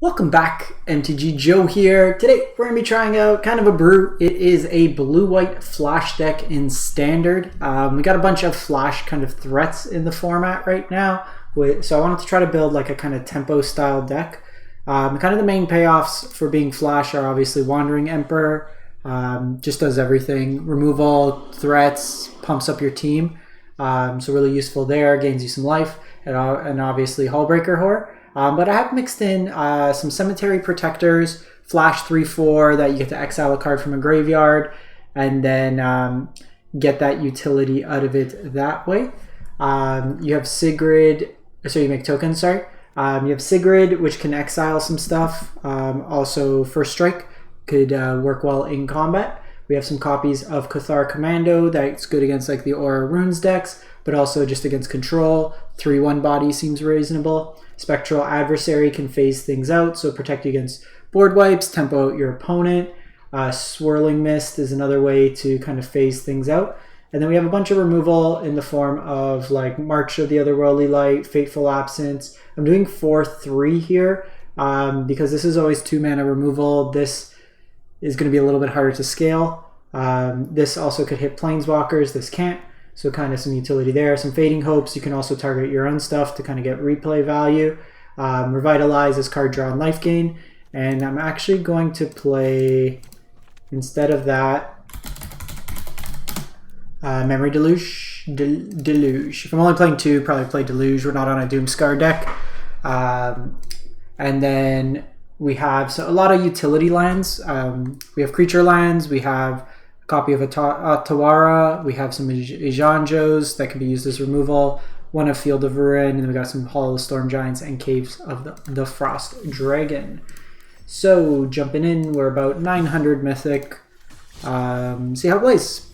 Welcome back, MTG Joe here. Today we're going to be trying out kind of a brew. It is a blue-white flash deck in standard. We got a bunch of flash kind of threats in the format right now. So I wanted to try to build like a kind of tempo style deck. Kind of the main payoffs for being flash are obviously Wandering Emperor. Just does everything. Removal, threats, pumps up your team. So really useful there, gains you some life. And obviously Hullbreaker Horror. But I have mixed in some Cemetery Protectors, Flash 3/4 that you get to exile a card from a graveyard, and then get that utility out of it that way. You have Sigrid, so you make tokens, sorry. You have Sigrid, which can exile some stuff. Also, First Strike could work well in combat. We have some copies of Cathar Commando that's good against like the Aura Runes decks, but also just against control. 3/1 body seems reasonable. Spectral Adversary can phase things out, so protect you against board wipes, tempo out your opponent. Swirling Mist is another way to kind of phase things out. And then we have a bunch of removal in the form of like March of the Otherworldly Light, Fateful Absence. I'm doing 4/3 here because this is always 2 mana removal. This is going to be a little bit harder to scale. This also could hit Planeswalkers, this can't. So kind of some utility there. Some Fading Hopes. You can also target your own stuff to kind of get replay value. Revitalize is card draw and life gain. And I'm actually going to play, instead of that, Memory Deluge. Deluge. If I'm only playing 2, probably play Deluge. We're not on a Doomscar deck. And then we have a lot of utility lands. We have creature lands. We have copy of Tawara, we have some Ijanjos that can be used as removal, one of Field of Ruin, and then we got some Hollow Storm Giants and Caves of the Frost Dragon. So jumping in, we're about 900 Mythic. See how it plays.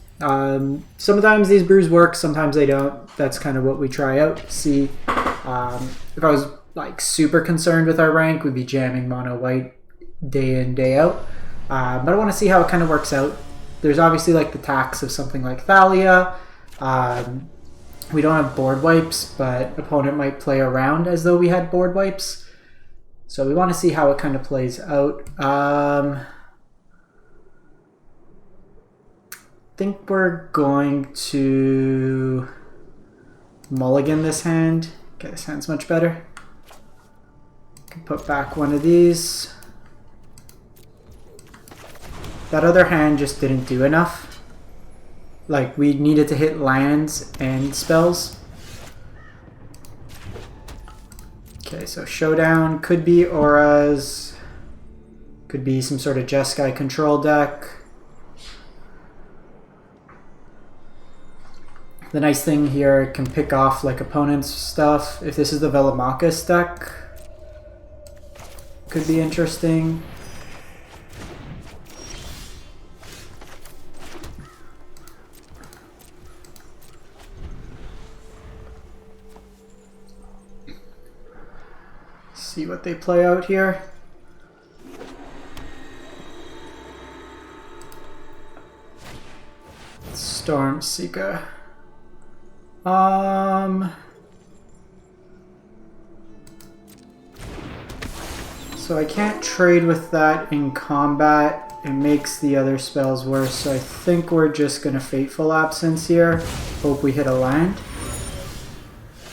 Sometimes these brews work, sometimes they don't. That's kind of what we try out. See, if I was like super concerned with our rank, we'd be jamming mono white day in, day out. But I want to see how it kind of works out. There's obviously like the tax of something like Thalia. We don't have board wipes, but opponent might play around as though we had board wipes. So we want to see how it kind of plays out. I think we're going to mulligan this hand. Okay, this hand's much better. Can put back one of these. That other hand just didn't do enough. Like, we needed to hit lands and spells. Okay, so Showdown could be auras. Could be some sort of Jeskai control deck. The nice thing here, it can pick off like opponent's stuff. If this is the Velomachus deck, could be interesting. See what they play out here. Stormseeker. So I can't trade with that in combat. It makes the other spells worse. So I think we're just going to Fateful Absence here. Hope we hit a land.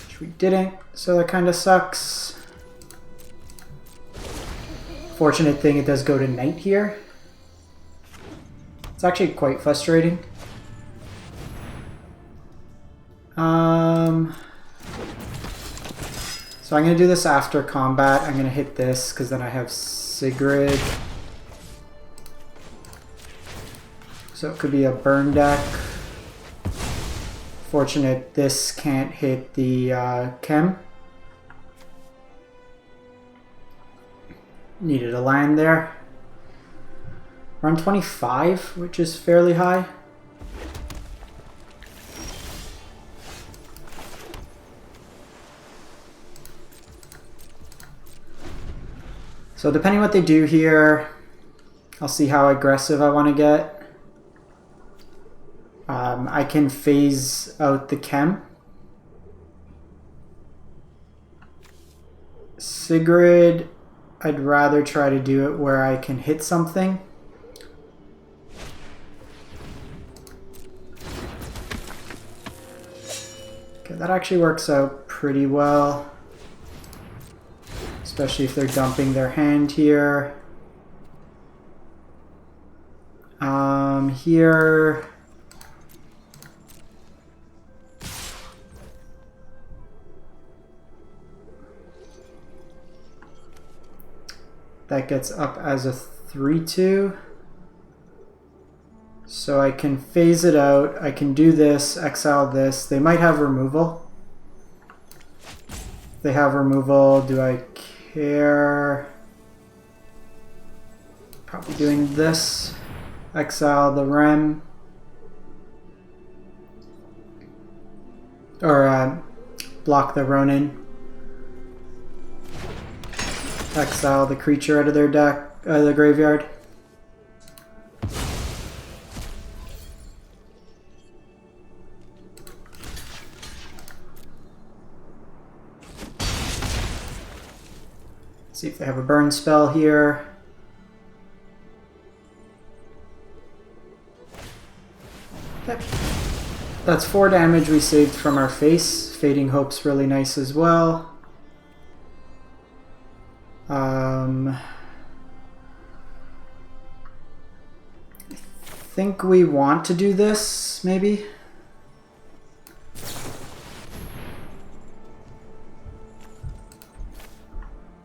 Which we didn't, so that kind of sucks. Fortunate thing, it does go to Knight here. It's actually quite frustrating. So I'm going to do this after combat. I'm going to hit this because then I have Sigrid. So it could be a burn deck. Fortunate this can't hit the Chem. Needed a land there. We're on 25, which is fairly high. So depending what they do here, I'll see how aggressive I want to get. I can phase out the Chem. Sigrid I'd rather try to do it where I can hit something. Okay, that actually works out pretty well. Especially if they're dumping their hand here. Here... that gets up as a 3/2. So I can phase it out. I can do this, exile this. They might have removal. If they have removal, do I care? Probably doing this. Exile the Rem. Or block the Ronin. Exile the creature out of their deck, the graveyard. See if they have a burn spell here. Okay. That's 4 damage we saved from our face. Fading Hope's really nice as well. I think we want to do this, maybe?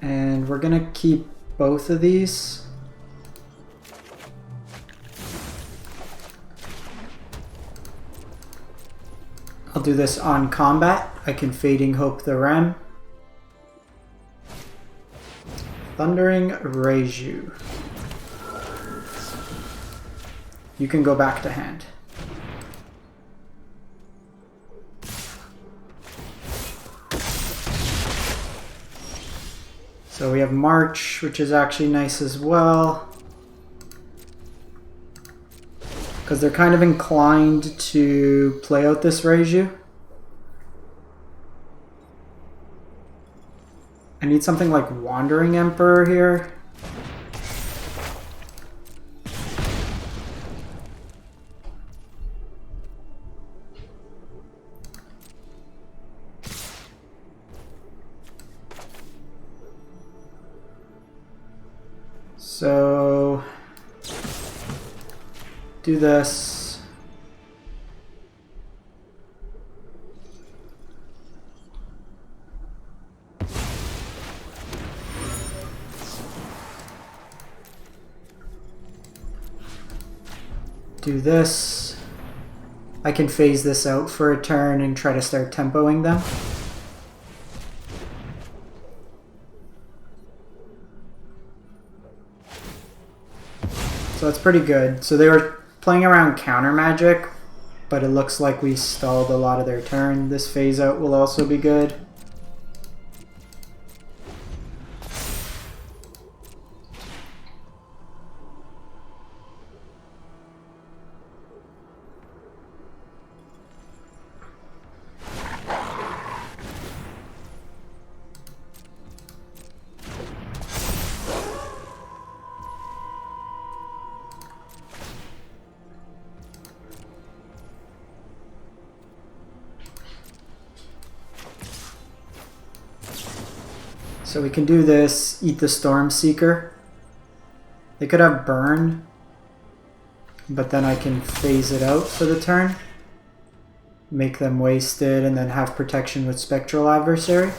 And we're gonna keep both of these. I'll do this on combat. I can Fading Hope the Rem. Thundering Reiju. You can go back to hand. So we have March, which is actually nice as well. Because they're kind of inclined to play out this Reiju. I need something like Wandering Emperor here. So do this. Do this. I can phase this out for a turn and try to start tempoing them. So that's pretty good. So they were playing around counter magic, but it looks like we stalled a lot of their turn. This phase out will also be good. So we can do this, eat the Storm Seeker. They could have burn, but then I can phase it out for the turn. Make them wasted and then have protection with Spectral Adversary.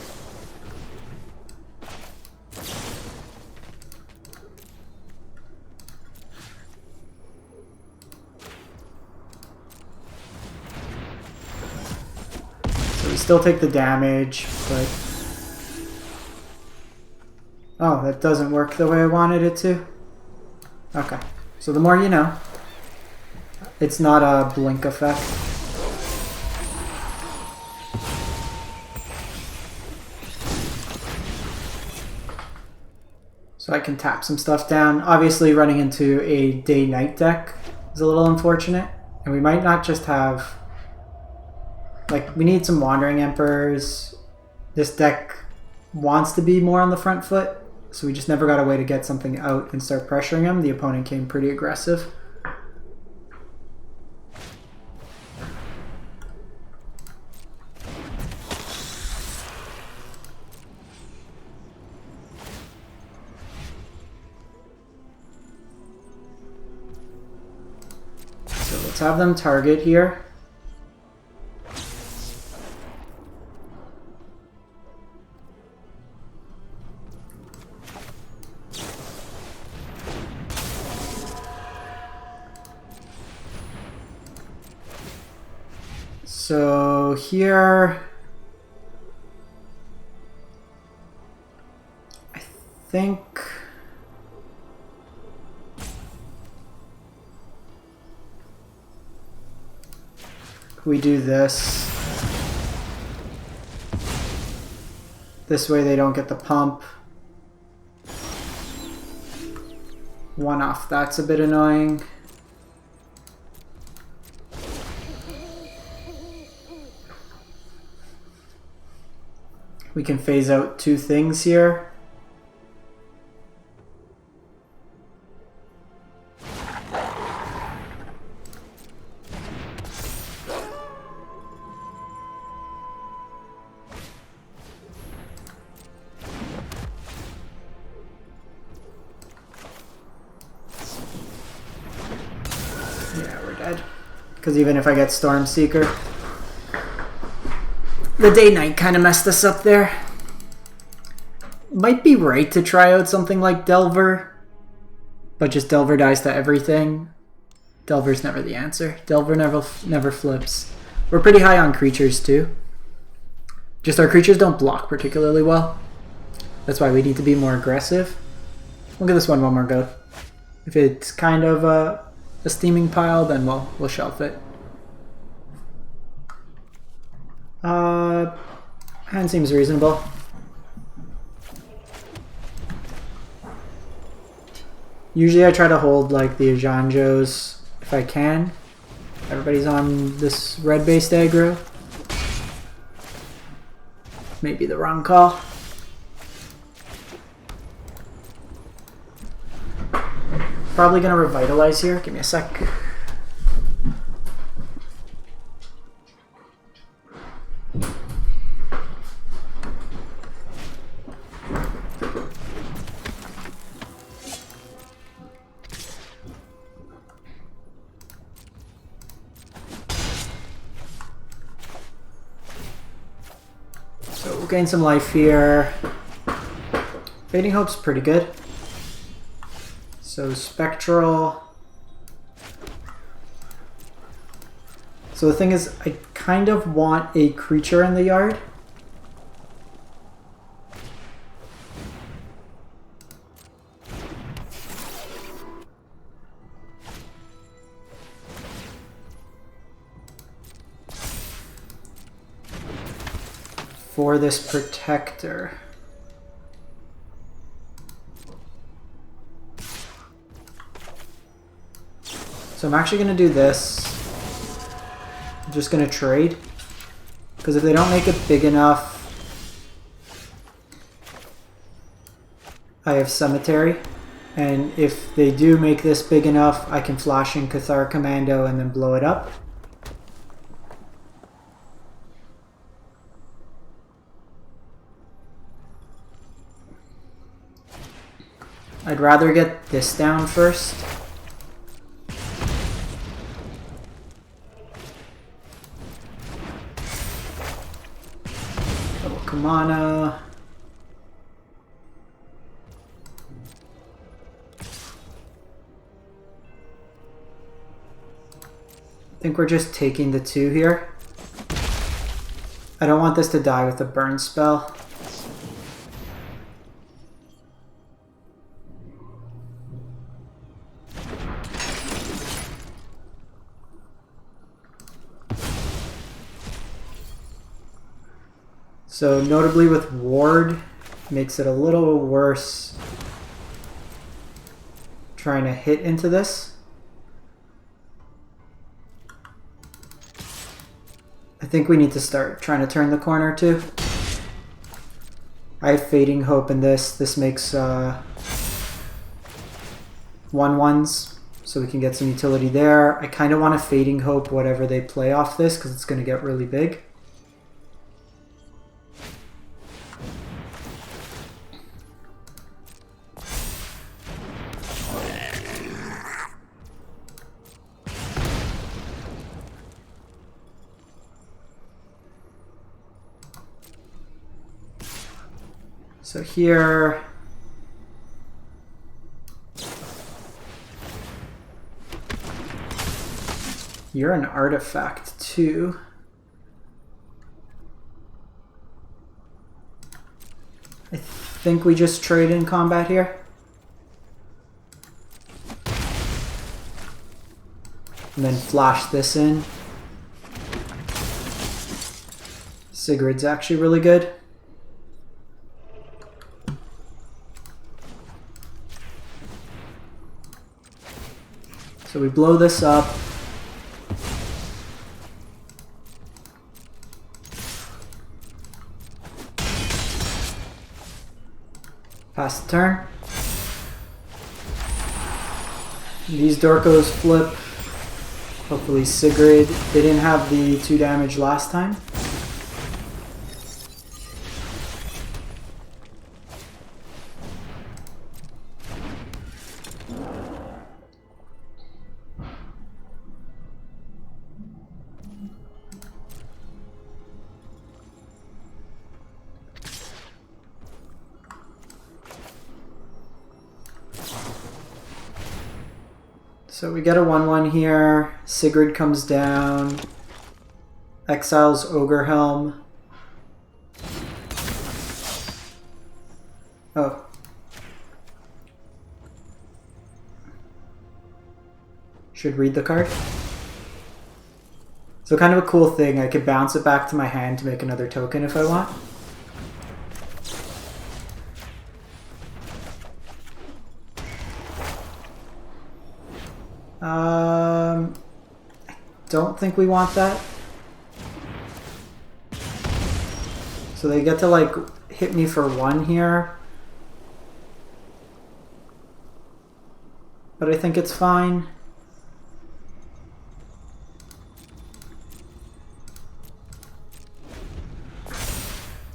So we still take the damage, but... oh, that doesn't work the way I wanted it to. Okay, so the more you know. It's not a blink effect. So I can tap some stuff down. Obviously running into a day-night deck is a little unfortunate. And we might not just have... like, we need some Wandering Emperors. This deck wants to be more on the front foot. So we just never got a way to get something out and start pressuring him. The opponent came pretty aggressive. So let's have them target here. So here, I think we do this. This way they don't get the pump. One off, that's a bit annoying. We can phase out two things here. Yeah, we're dead. Because even if I get Stormseeker, the day-night kind of messed us up there. Might be right to try out something like Delver, but just Delver dies to everything. Delver's never the answer. Delver never flips. We're pretty high on creatures too. Just our creatures don't block particularly well. That's why we need to be more aggressive. We'll give this one more go. If it's kind of a steaming pile, then we'll shelf it. Hand seems reasonable. Usually I try to hold like the Ajanjos if I can. Everybody's on this red-based aggro. Maybe the wrong call. Probably gonna revitalize here. Give me a sec. So we'll gain some life here. Fading Hope's pretty good. So Spectral. So the thing is, I kind of want a creature in the yard. For this protector. So I'm actually going to do this. I'm just going to trade. Because if they don't make it big enough, I have Cemetery. And if they do make this big enough, I can flash in Cathar Commando and then blow it up. I'd rather get this down first. Double Kamana. I think we're just taking the 2 here. I don't want this to die with a burn spell. So notably with Ward, makes it a little worse trying to hit into this. I think we need to start trying to turn the corner too. I have Fading Hope in this. This makes 1/1s, so we can get some utility there. I kind of want to Fading Hope whatever they play off this because it's going to get really big. So here, you're an artifact too. I think we just trade in combat here. And then flash this in. Sigrid's actually really good. So we blow this up. Pass the turn. These Dorkos flip. Hopefully Sigrid. They didn't have the 2 damage last time. So we get a 1/1 here. Sigrid comes down. Exiles Ogre Helm. Oh. Should read the card. So kind of a cool thing. I could bounce it back to my hand to make another token if I want. I don't think we want that. So they get to like hit me for 1 here. But I think it's fine.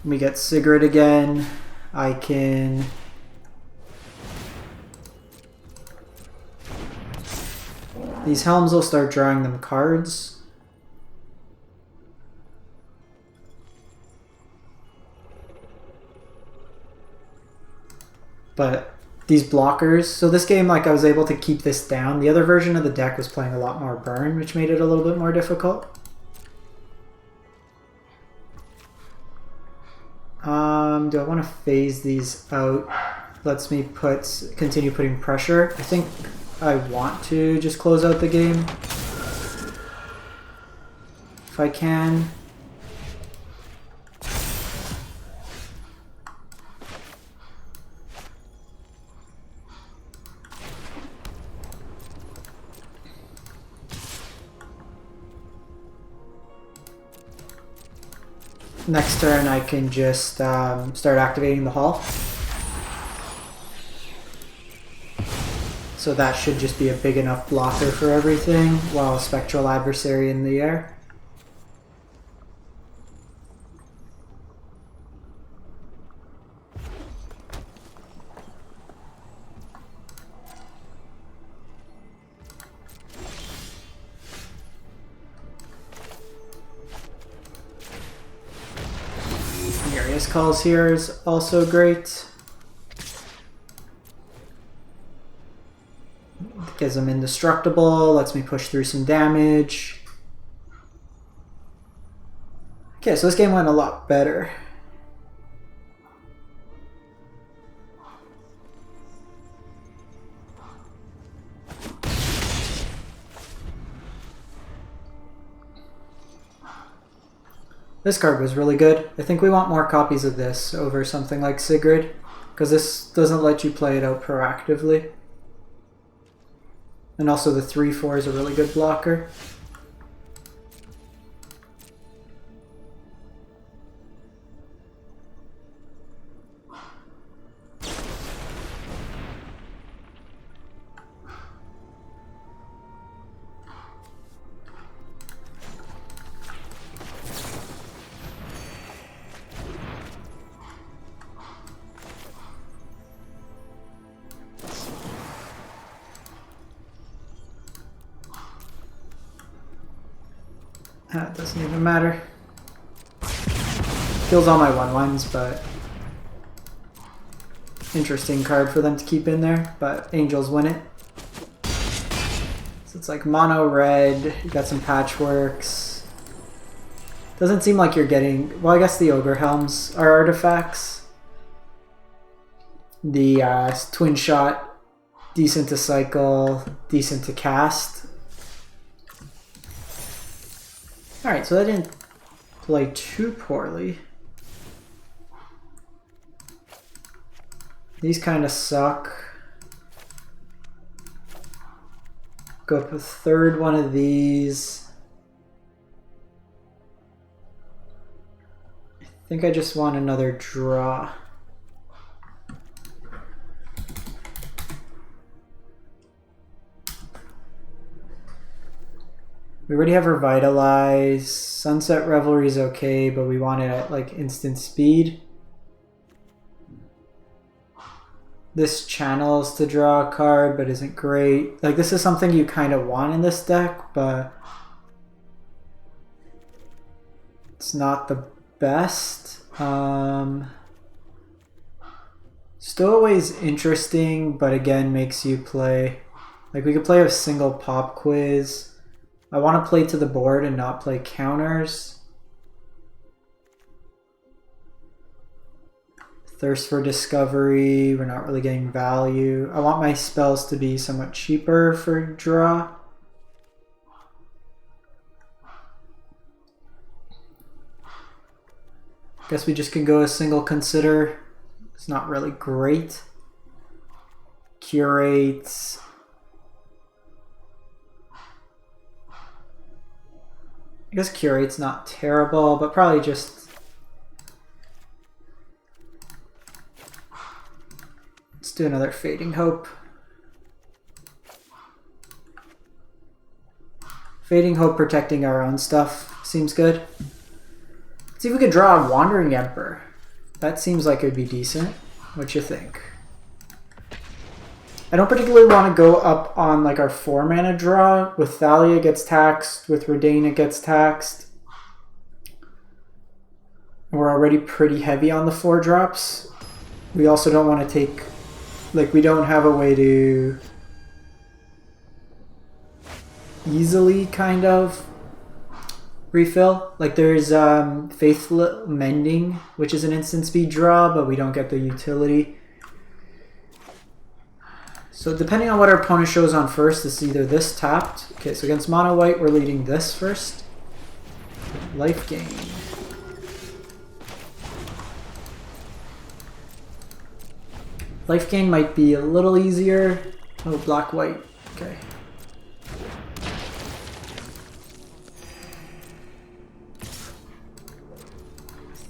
We get Sigrid again. I can... These helms will start drawing them cards. But these blockers, so this game, like, I was able to keep this down. The other version of the deck was playing a lot more burn, which made it a little bit more difficult. Do I want to phase these out? Lets me continue putting pressure. I think I want to just close out the game if I can. Next turn I can just start activating the hall. So that should just be a big enough blocker for everything, while Spectral Adversary in the air. Furious Calls here is also great. Gives them indestructible, lets me push through some damage. Okay, so this game went a lot better. This card was really good. I think we want more copies of this over something like Sigrid, because this doesn't let you play it out proactively. And also the 3/4 is a really good blocker. That doesn't even matter. Kills all my 1/1s, but interesting card for them to keep in there. But Angels win it. So it's like mono red. You got some patchworks. Doesn't seem like you're getting. Well, I guess the Ogre Helms are artifacts. The Twin Shot, decent to cycle, decent to cast. Alright, so that didn't play too poorly. These kind of suck. Go up a third one of these. I think I just want another draw. We already have Revitalize. Sunset Revelry is okay, but we want it at like instant speed. This channels to draw a card, but isn't great. Like, this is something you kind of want in this deck, but it's not the best. Stowaway's interesting, but again makes you play. Like, we could play a single pop quiz. I want to play to the board and not play counters. Thirst for Discovery, we're not really getting value. I want my spells to be somewhat cheaper for draw. Guess we just can go a single Consider. It's not really great. Curate. I guess Curate's not terrible, but probably just... Let's do another Fading Hope. Fading Hope protecting our own stuff seems good. Let's see if we could draw a Wandering Emperor. That seems like it would be decent. What you think? I don't particularly want to go up on like our 4-mana draw. With Thalia gets taxed, with Redain it gets taxed. We're already pretty heavy on the 4-drops. We also don't want to take, like, we don't have a way to easily kind of refill. Like, there's Faithful Mending, which is an instant speed draw, but we don't get the utility. So depending on what our opponent shows on first, it's either this tapped. Okay, so against mono white, we're leading this first. Life gain. Life gain might be a little easier. Oh, black white. Okay.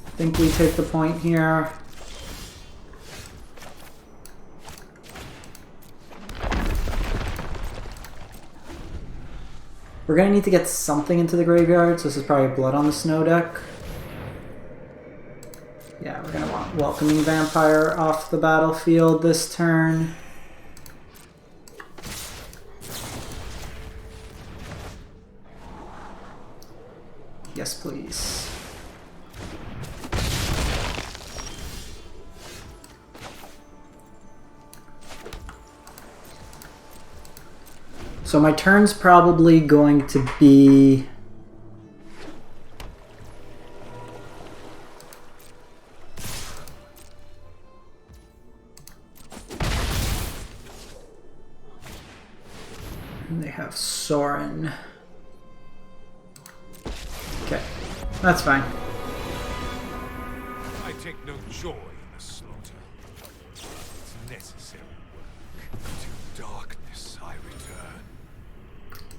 I think we take the point here. We're going to need to get something into the graveyard, so this is probably Blood on the Snow deck. Yeah, we're going to want Welcoming Vampire off the battlefield this turn. Yes, please. So my turn's probably going to be... And they have Sorin. Okay, that's fine. I take no joy in the slaughter. It's necessary work. To darkness I return.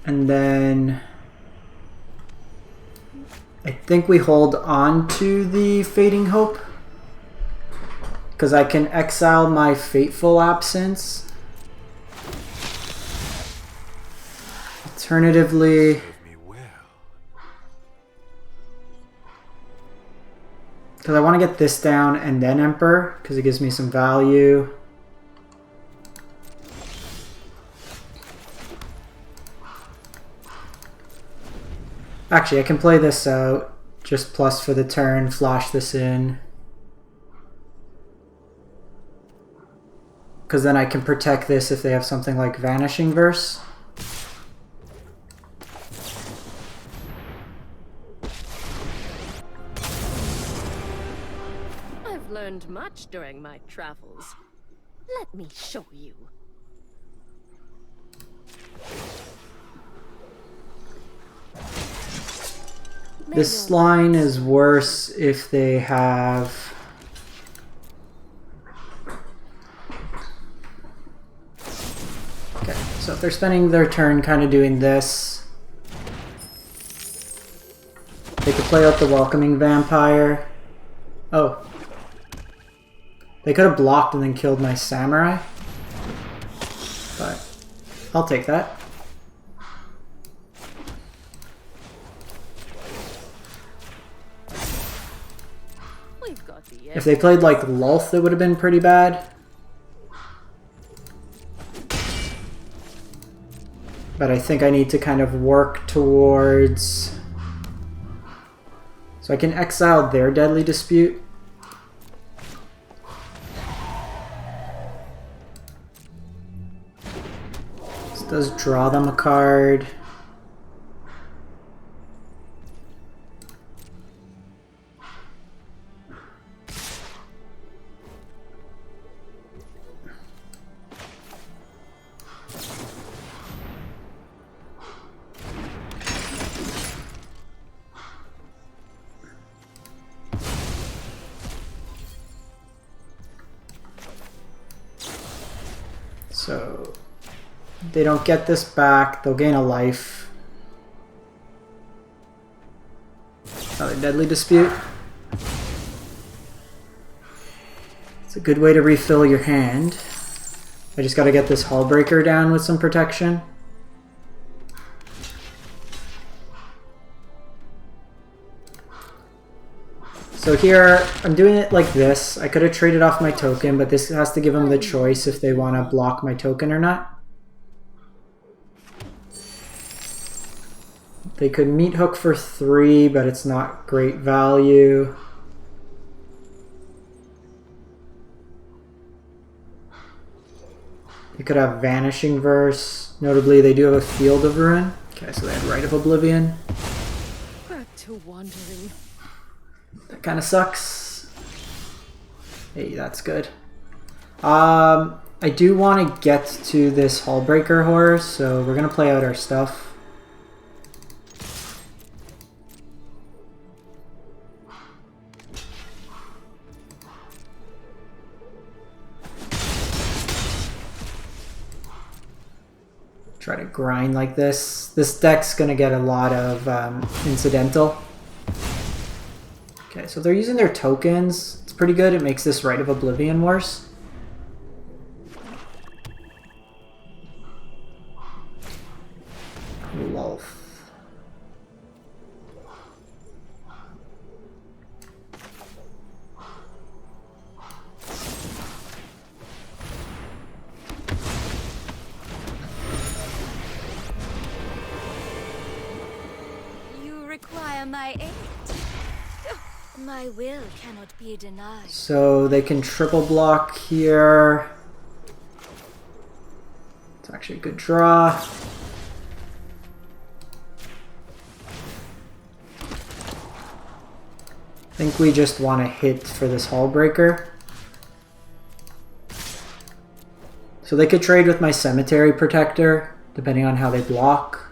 And then I think we hold on to the Fading Hope because I can exile my Fateful Absence. Alternatively, because I want to get this down and then Emperor because it gives me some value. Actually, I can play this out. Just plus for the turn, flash this in. Because then I can protect this if they have something like Vanishing Verse. I've learned much during my travels. Let me show you. This line is worse if they have... Okay, so if they're spending their turn kind of doing this, they could play out the Welcoming Vampire. Oh. They could have blocked and then killed my Samurai. But I'll take that. If they played like Lulth, it would have been pretty bad. But I think I need to kind of work towards... So I can exile their Deadly Dispute. This does draw them a card. So they don't get this back, they'll gain a life. Another Deadly Dispute. It's a good way to refill your hand. I just gotta get this Hullbreaker down with some protection. So here, I'm doing it like this. I could have traded off my token, but this has to give them the choice if they want to block my token or not. They could Meat Hook for 3, but it's not great value. They could have Vanishing Verse. Notably, they do have a Field of Ruin. Okay, so they had Rite of Oblivion. Back to wandering. That kind of sucks. Hey, that's good. I do want to get to this Hullbreaker horror, so we're going to play out our stuff. Try to grind like this. This deck's going to get a lot of incidental. Okay, so they're using their tokens. It's pretty good. It makes this Rite of Oblivion worse. Lulth. You require my aid. My will cannot be denied. So they can triple block here. It's actually a good draw. I think we just want to hit for this Hullbreaker. So they could trade with my Cemetery Protector, depending on how they block.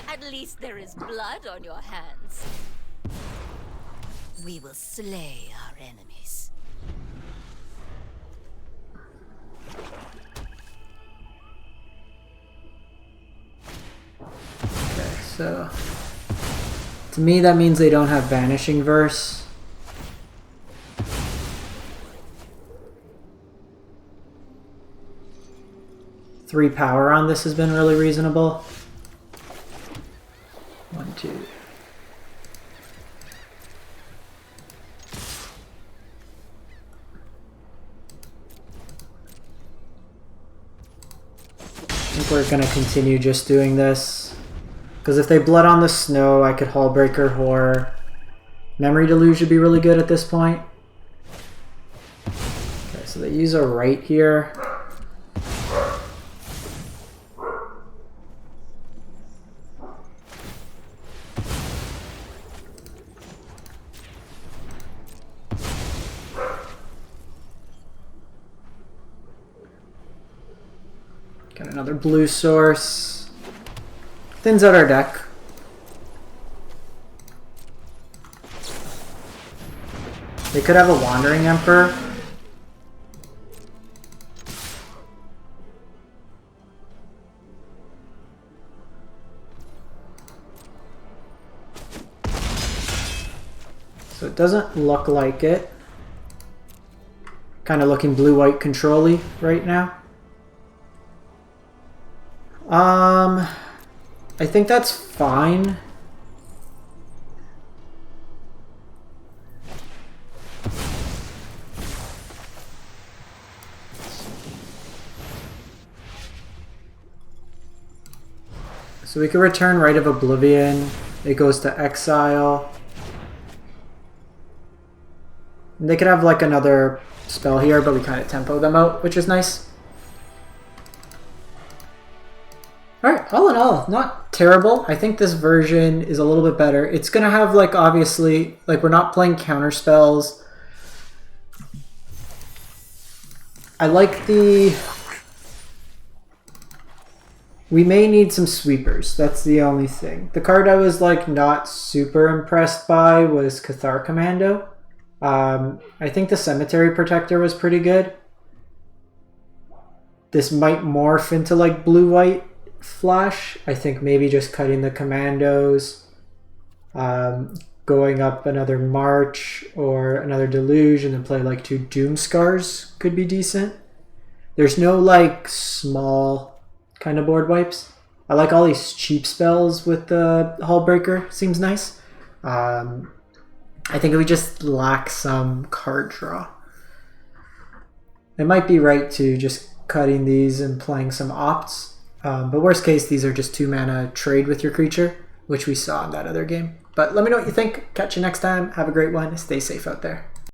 At least there is blood on your hands. We will slay our enemies. Okay, so to me that means they don't have Vanishing Verse. Three power on this has been really reasonable. 1, 2. think we're going to continue just doing this. Because if they blood on the snow, I could Hullbreaker Horror. Memory Deluge would be really good at this point. Okay, so they use a right here. Got another blue source. Thins out our deck. They could have a Wandering Emperor. So it doesn't look like it. Kind of looking blue-white control-y right now. I think that's fine. So we can return Rite of Oblivion. It goes to exile. And they could have like another spell here, but we kind of tempo them out, which is nice. Alright, all in all, not terrible. I think this version is a little bit better. It's going to have, like, obviously, like, we're not playing counter spells. I like the... We may need some sweepers. That's the only thing. The card I was, like, not super impressed by was Cathar Commando. I think the Cemetery Protector was pretty good. This might morph into, like, blue-white Flash. I think maybe just cutting the commandos, going up another March or another Deluge and then play like 2 Doom Scars could be decent. There's no like small kind of board wipes. I like all these cheap spells with the Hullbreaker. Seems nice. I think we just lack some card draw. It might be right to just cutting these and playing some opts. But worst case, these are just 2 mana trade with your creature, which we saw in that other game. But let me know what you think. Catch you next time. Have a great one. Stay safe out there.